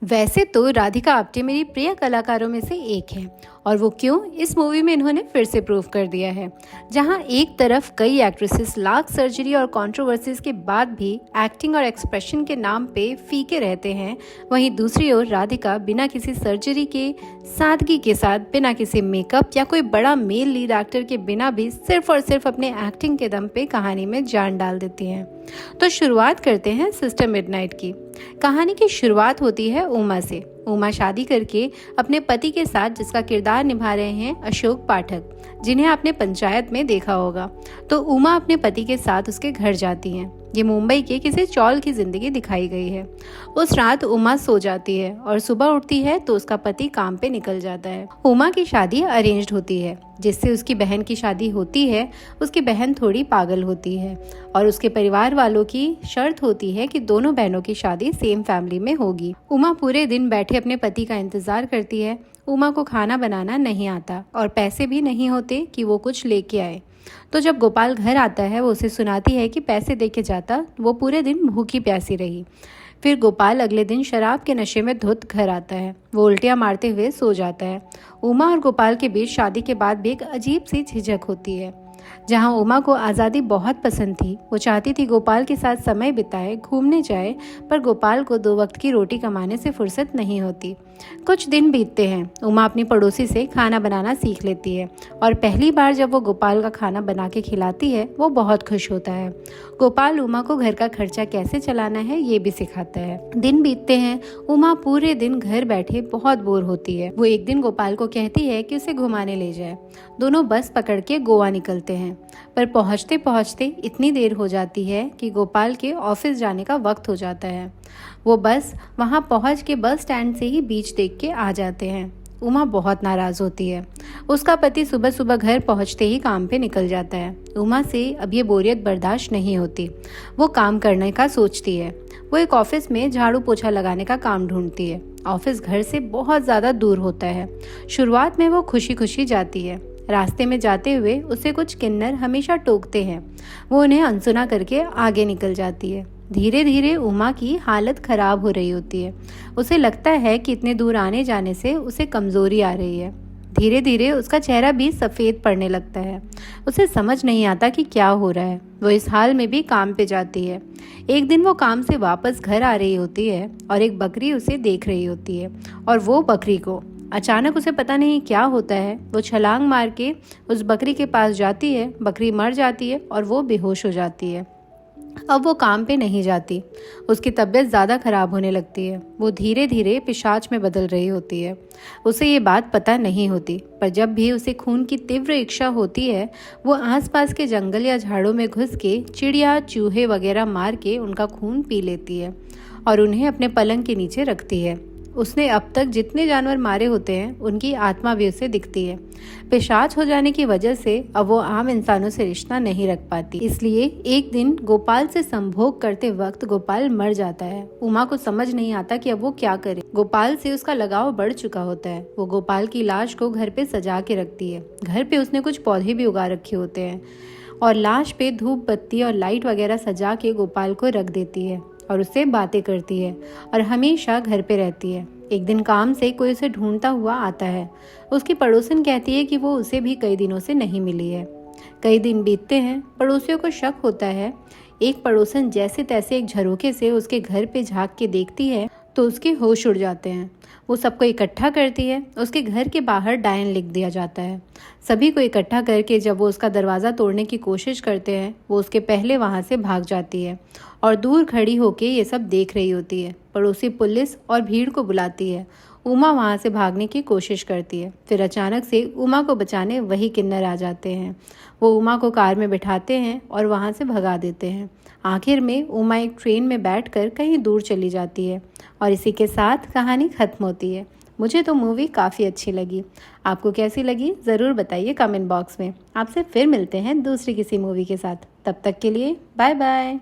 वैसे तो राधिका आप्टे मेरी प्रिय कलाकारों में से एक है और वो क्यों, इस मूवी में इन्होंने फिर से प्रूव कर दिया है। जहां एक तरफ कई एक्ट्रेसेस लाख सर्जरी और कंट्रोवर्सीज के बाद भी एक्टिंग और एक्सप्रेशन के नाम पे फीके रहते हैं, वहीं दूसरी ओर राधिका बिना किसी सर्जरी के सादगी के साथ, बिना किसी मेकअप या कोई बड़ा मेल लीड एक्टर के बिना भी सिर्फ और सिर्फ अपने एक्टिंग के दम पे कहानी में जान डाल देती हैं। तो शुरुआत करते हैं सिस्टर मिडनाइट की। कहानी की शुरुआत होती है उमा से। उमा शादी करके अपने पति के साथ, जिसका किरदार निभा रहे हैं अशोक पाठक, जिन्हें आपने पंचायत में देखा होगा। तो उमा अपने पति के साथ उसके घर जाती हैं। ये मुंबई के किसी चौल की जिंदगी दिखाई गई है। उस रात उमा सो जाती है और सुबह उठती है तो उसका पति काम पे निकल जाता है। उमा की शादी अरेंज्ड होती है, जिससे उसकी बहन की शादी होती है। उसकी बहन थोड़ी पागल होती है और उसके परिवार वालों की शर्त होती है कि दोनों बहनों की शादी सेम फैमिली में होगी। उमा पूरे दिन बैठे अपने पति का इंतजार करती है। उमा को खाना बनाना नहीं आता और पैसे भी नहीं होते कि वो कुछ लेके आए। तो जब गोपाल घर आता है, वो उसे सुनाती है कि पैसे देके जाता, वो पूरे दिन भूखी प्यासी रही। फिर गोपाल अगले दिन शराब के नशे में धुत घर आता है। वो उल्टियां मारते हुए सो जाता है। उमा और गोपाल के बीच शादी के बाद भी एक अजीब सी झिझक होती है। जहां उमा को आज़ादी बहुत पसंद थी, वो चाहती थी गोपाल के साथ समय बिताए, घूमने जाए, पर गोपाल को 2 वक्त की रोटी कमाने से फुर्सत नहीं होती। कुछ दिन बीतते हैं। उमा अपनी पड़ोसी से खाना बनाना सीख लेती है और पहली बार जब वो गोपाल का खाना बना के खिलाती है, वो बहुत खुश होता है। गोपाल उमा को घर का खर्चा कैसे चलाना है ये भी सिखाता है। दिन बीतते हैं। उमा पूरे दिन घर बैठे बहुत बोर होती है। वो एक दिन गोपाल को कहती है कि उसे घुमाने ले जाए। दोनों बस पकड़ के गोवा निकलते हैं, पर पहुंचते पहुंचते इतनी देर हो जाती है कि गोपाल के ऑफिस जाने का वक्त हो जाता है। वो बस वहां पहुंच के बस स्टैंड से ही बीच देख के आ जाते हैं। उमा बहुत नाराज होती है। उसका पति सुबह सुबह घर पहुंचते ही काम पे निकल जाता है। उमा से अब ये बोरियत बर्दाश्त नहीं होती। वो काम करने का सोचती है। वो एक ऑफिस में झाड़ू पोछा लगाने का काम ढूंढती है। ऑफिस घर से बहुत ज़्यादा दूर होता है। शुरुआत में वो खुशी खुशी जाती है। रास्ते में जाते हुए उसे कुछ किन्नर हमेशा टोकते हैं। वो उन्हें अनसुना करके आगे निकल जाती है। धीरे धीरे उमा की हालत खराब हो रही होती है। उसे लगता है कि इतने दूर आने जाने से उसे कमजोरी आ रही है। धीरे धीरे उसका चेहरा भी सफ़ेद पड़ने लगता है। उसे समझ नहीं आता कि क्या हो रहा है। वो इस हाल में भी काम पे जाती है। एक दिन वो काम से वापस घर आ रही होती है और एक बकरी उसे देख रही होती है और वो बकरी को अचानक, उसे पता नहीं क्या होता है, वो छलांग मार के उस बकरी के पास जाती है। बकरी मर जाती है और वो बेहोश हो जाती है। अब वो काम पे नहीं जाती। उसकी तबीयत ज़्यादा खराब होने लगती है। वो धीरे धीरे पिशाच में बदल रही होती है। उसे ये बात पता नहीं होती, पर जब भी उसे खून की तीव्र इच्छा होती है, वो आसपास के जंगल या झाड़ों में घुस के चिड़िया चूहे वगैरह मार के उनका खून पी लेती है और उन्हें अपने पलंग के नीचे रखती है। उसने अब तक जितने जानवर मारे होते हैं, उनकी आत्मा भी उसे दिखती है। पिशाच हो जाने की वजह से अब वो आम इंसानों से रिश्ता नहीं रख पाती। इसलिए एक दिन गोपाल से संभोग करते वक्त गोपाल मर जाता है। उमा को समझ नहीं आता कि अब वो क्या करे। गोपाल से उसका लगाव बढ़ चुका होता है। वो गोपाल की लाश को घर पे सजा के रखती है। घर पे उसने कुछ पौधे भी उगा रखे होते हैं और लाश पे धूप बत्ती और लाइट वगैरह सजा के गोपाल को रख देती है और उससे बातें करती है और हमेशा घर पे रहती है। एक दिन काम से कोई उसे ढूंढता हुआ आता है। उसकी पड़ोसन कहती है कि वो उसे भी कई दिनों से नहीं मिली है। कई दिन बीतते हैं। पड़ोसियों को शक होता है। एक पड़ोसन जैसे तैसे एक झरोखे से उसके घर पे झांक के देखती है तो उसके होश उड़ जाते हैं। वो सबको इकट्ठा करती है। उसके घर के बाहर डायन लिख दिया जाता है। सभी को इकट्ठा करके जब वो उसका दरवाज़ा तोड़ने की कोशिश करते हैं, वो उसके पहले वहाँ से भाग जाती है और दूर खड़ी होके ये सब देख रही होती है। पड़ोसी पुलिस और भीड़ को बुलाती है। उमा वहाँ से भागने की कोशिश करती है। फिर अचानक से उमा को बचाने वही किन्नर आ जाते हैं। वो उमा को कार में बिठाते हैं और वहाँ से भगा देते हैं। आखिर में उमा एक ट्रेन में बैठकर कहीं दूर चली जाती है और इसी के साथ कहानी खत्म होती है। मुझे तो मूवी काफ़ी अच्छी लगी। आपको कैसी लगी ज़रूर बताइए कमेंट बॉक्स में। आपसे फिर मिलते हैं दूसरी किसी मूवी के साथ। तब तक के लिए बाय बाय।